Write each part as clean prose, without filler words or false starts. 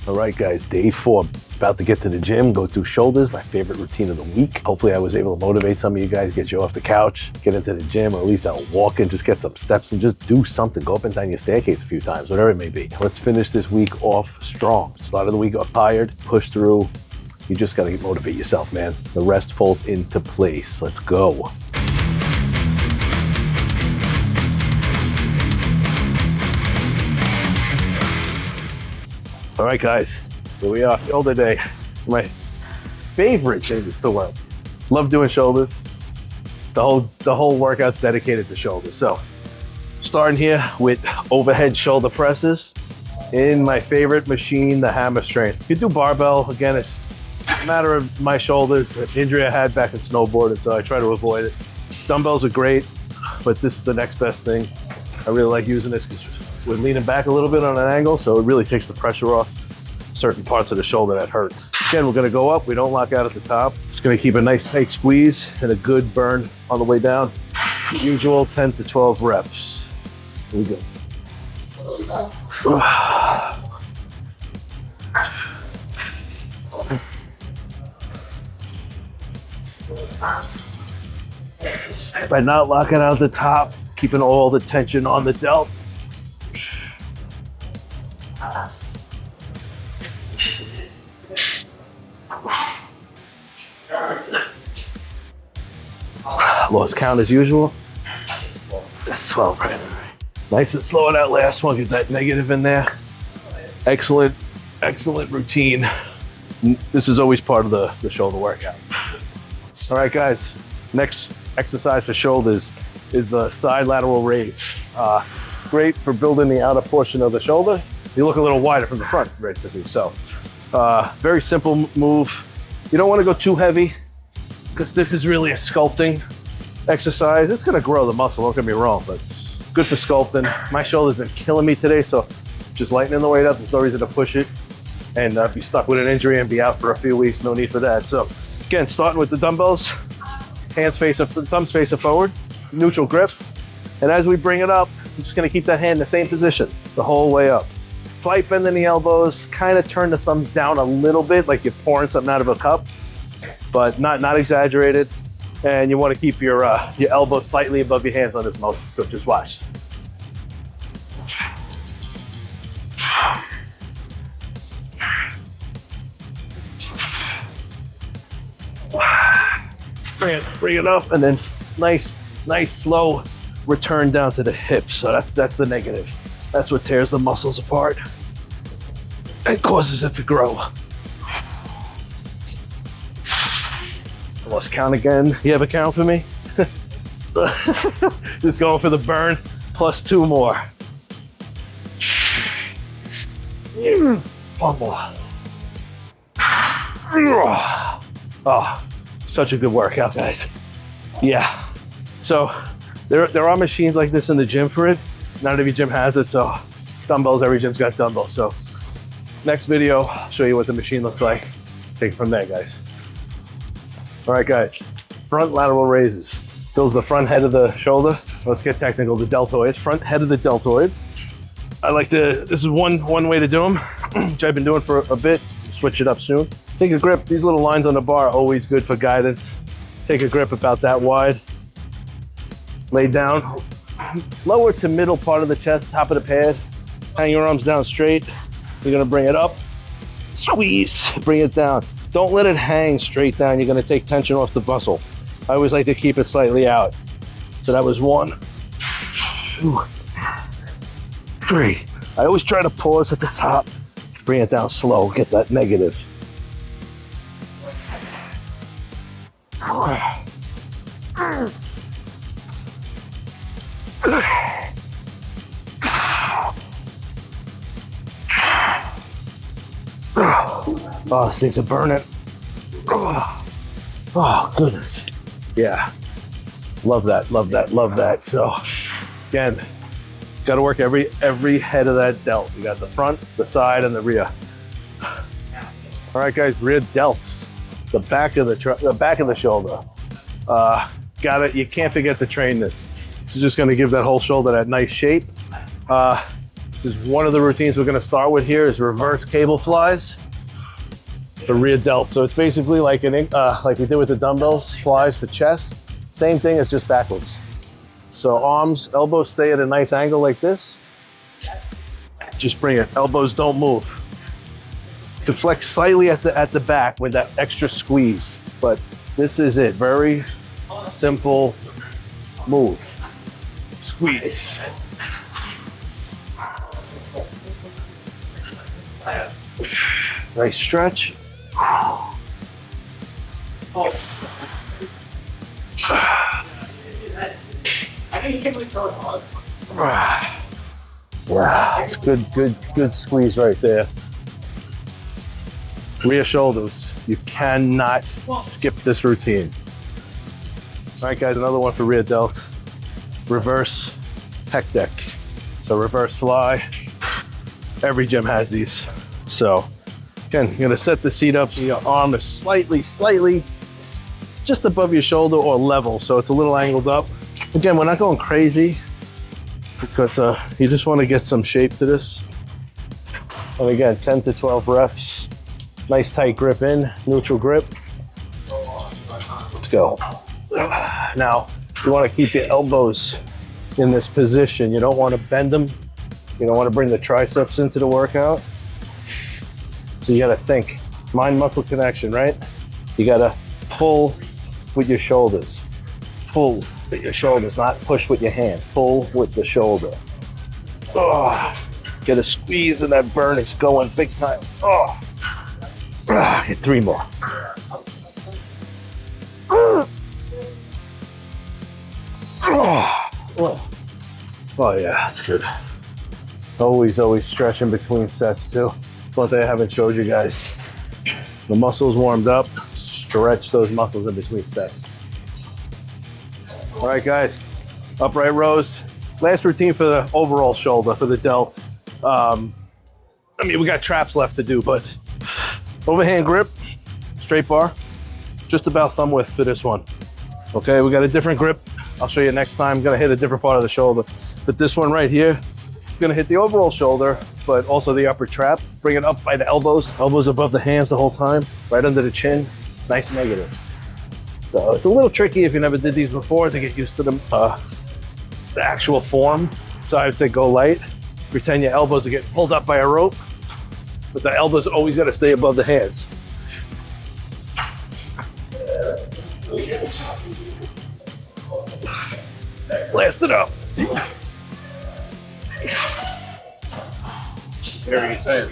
All right, guys, day 4. About to get to the gym, go through shoulders, my favorite routine of the week. Hopefully I was able to motivate some of you guys, get you off the couch, get into the gym, or at least out walking, just get some steps and just do something. Go up and down your staircase a few times, whatever it may be. Let's finish this week off strong. Started the week off tired, push through. You just gotta motivate yourself, man. The rest falls into place. Let's go. All right, guys, here we are, shoulder day. My favorite thing is the world. Love doing shoulders. The whole workout's dedicated to shoulders. So, starting here with overhead shoulder presses in my favorite machine, the hammer strength. You can do barbell. Again, it's a matter of my shoulders, an injury I had back in snowboarding, so I try to avoid it. Dumbbells are great, but this is the next best thing. I really like using this because we're leaning back a little bit on an angle, so it really takes the pressure off certain parts of the shoulder that hurt. Again, we're gonna go up. We don't lock out at the top. Just gonna keep a nice tight squeeze and a good burn on the way down. The usual 10 to 12 reps. Here we go. By not locking out the top, keeping all the tension on the delt. Lost count as usual. That's 12, right? Nice and slow in that last one. Get that negative in there. Excellent, excellent routine. This is always part of the shoulder workout. All right, guys. Next exercise for shoulders is the side lateral raise. Great for building the outer portion of the shoulder. You look a little wider from the front, basically. So, very simple move. You don't want to go too heavy because this is really a sculpting exercise. It's going to grow the muscle, don't get me wrong, but good for sculpting. My shoulder's been killing me today, so just lightening the weight up. There's no reason to push it and be stuck with an injury and be out for a few weeks. No need for that. So, again, starting with the dumbbells, thumbs facing forward, neutral grip. And as we bring it up, I'm just gonna keep that hand in the same position the whole way up. Slight bend in the elbows, kind of turn the thumbs down a little bit, like you're pouring something out of a cup, but not exaggerated. And you wanna keep your elbows slightly above your hands on this motion, so just watch. Bring it up, and then nice slow return down to the hips. So that's the negative. That's what tears the muscles apart and causes it to grow. I lost count again. You have a count for me? Just going for the burn, plus 2 more. Oh, such a good workout, guys. Yeah. So there are machines like this in the gym for it. Not every gym has it, so dumbbells, every gym's got dumbbells. So next video, I'll show you what the machine looks like. Take it from there, guys. All right, guys, front lateral raises. Builds the front head of the shoulder. Let's get technical, the deltoid, front head of the deltoid. This is one way to do them, which I've been doing for a bit. Switch it up soon. Take a grip. These little lines on the bar are always good for guidance. Take a grip about that wide. Lay down. Lower to middle part of the chest, top of the pad. Hang your arms down straight. You're gonna bring it up. Squeeze, bring it down. Don't let it hang straight down. You're gonna take tension off the muscle. I always like to keep it slightly out. So that was 1, 2, 3. I always try to pause at the top. Bring it down slow, get that negative. Oh, these things are burning. Oh, goodness. Yeah. Love that, love that, love that. So, again, got to work every head of that delt. You got the front, the side, and the rear. All right, guys, rear delts. The back of the shoulder. Got it. You can't forget to train this. This is just going to give that whole shoulder that nice shape. This is one of the routines we're gonna start with here is reverse cable flies for rear delt. So it's basically like like we did with the dumbbells, flies for chest. Same thing as just backwards. So arms, elbows stay at a nice angle like this. Just bring it, elbows don't move. You can flex slightly at the back with that extra squeeze, but this is it, very simple move. Squeeze. Nice stretch. Wow, it's good squeeze right there. Rear shoulders, you cannot skip this routine. All right, guys, another one for rear delt. Reverse pec deck. So reverse fly. Every gym has these. So again, you're gonna set the seat up so your arm is slightly just above your shoulder or level, so it's a little angled up. Again, we're not going crazy because you just want to get some shape to this. And again, 10 to 12 reps. Nice tight grip in, neutral grip. Let's go. Now, you want to keep your elbows in this position. You don't want to bend them. You don't want to bring the triceps into the workout. So you got to think, mind-muscle connection, right? You got to pull with your shoulders. Pull with your shoulders, not push with your hand. Pull with the shoulder. Oh, get a squeeze and that burn is going big time. Oh, get 3 more. Oh yeah, that's good. Always stretch in between sets too. One thing I haven't showed you guys. The muscles warmed up, stretch those muscles in between sets. All right, guys, upright rows. Last routine for the overall shoulder, for the delt. I mean, we got traps left to do, but overhand grip, straight bar, just about thumb width for this one. Okay, we got a different grip. I'll show you next time. I'm gonna hit a different part of the shoulder. But this one right here, it's gonna hit the overall shoulder, but also the upper trap. Bring it up by the elbows, elbows above the hands the whole time, right under the chin, nice negative. So it's a little tricky if you never did these before to get used to the actual form. So I'd say go light. Pretend your elbows are getting pulled up by a rope, but the elbows always gotta stay above the hands. Blast it up. Very good.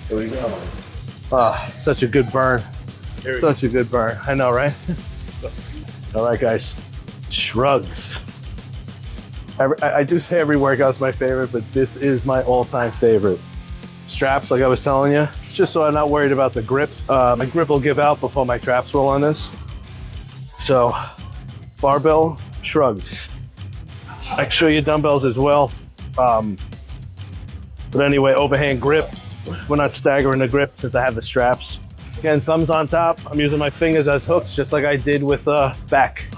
Here we go. Such a good burn. Such a good burn. I know, right? All right, guys. Shrugs. I do say every workout's my favorite, but this is my all-time favorite. Straps, like I was telling you, it's just so I'm not worried about the grip. My grip will give out before my traps will on this. So, barbell shrugs. I can show you dumbbells as well. But anyway, overhand grip. We're not staggering the grip since I have the straps. Again, thumbs on top. I'm using my fingers as hooks, just like I did with back.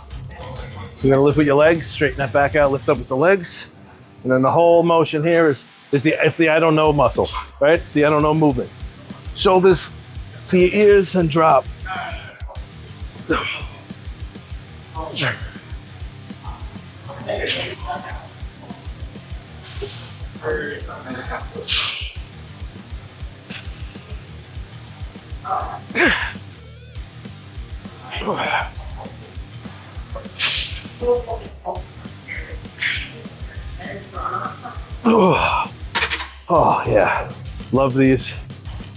You're gonna lift with your legs, straighten that back out, lift up with the legs. And then the whole motion here is the I don't know muscle, right? It's the I don't know movement. Shoulders to your ears and drop. Oh yeah, love these.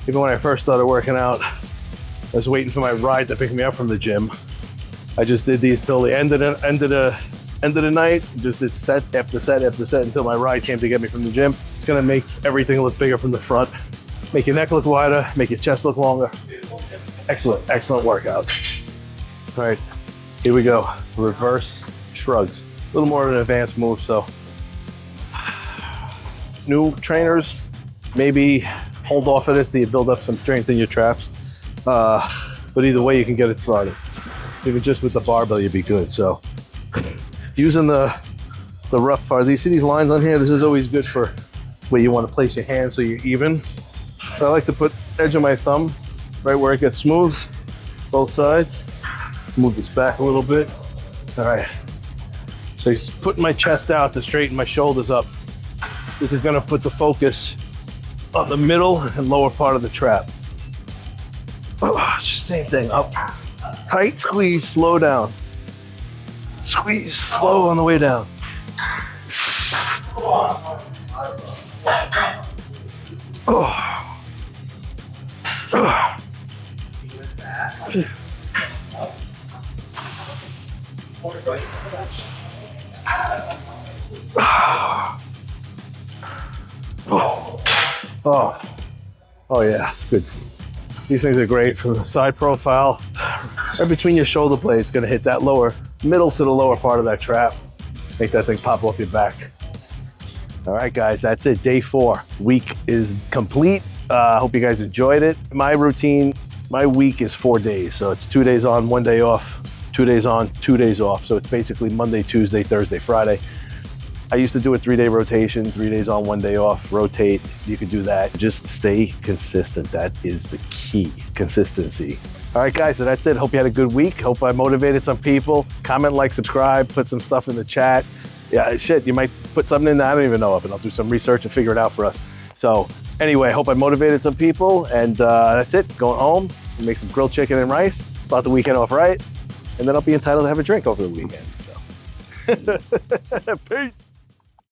Even when I first started working out, I was waiting for my ride to pick me up from the gym. I just did these till the end of the night. Just did set after set after set until my ride came to get me from the gym. It's gonna make everything look bigger from the front, make your neck look wider, make your chest look longer. Excellent, excellent workout. All right, here we go. Reverse shrugs. A little more of an advanced move, so. New trainers, maybe hold off of this till you build up some strength in your traps. But either way, you can get it started. Even just with the barbell, you'd be good. So using the rough part, you see these lines on here? This is always good for where you want to place your hands so you're even. I like to put edge of my thumb right where it gets smooth, both sides. Move this back a little bit. All right. So just putting my chest out to straighten my shoulders up. This is gonna put the focus on the middle and lower part of the trap. Oh, just same thing, up. Tight squeeze, slow down. Squeeze, slow on the way down. Oh. Oh. Oh yeah, it's good. These things are great from the side profile. Right between your shoulder blades, gonna hit that middle to the lower part of that trap. Make that thing pop off your back. All right, guys, that's it. Day 4. Week is complete. Hope you guys enjoyed it. My routine, my week is 4 days. So it's 2 days on, 1 day off, 2 days on, 2 days off. So it's basically Monday, Tuesday, Thursday, Friday. I used to do a 3-day rotation, 3 days on, 1 day off, rotate. You could do that. Just stay consistent. That is the key, consistency. All right, guys, so that's it. Hope you had a good week. Hope I motivated some people. Comment, like, subscribe, put some stuff in the chat. Yeah, shit, you might put something in there I don't even know of, and I'll do some research and figure it out for us. So anyway, hope I motivated some people, and that's it. Going home, make some grilled chicken and rice, start the weekend off right, and then I'll be entitled to have a drink over the weekend. So. Peace.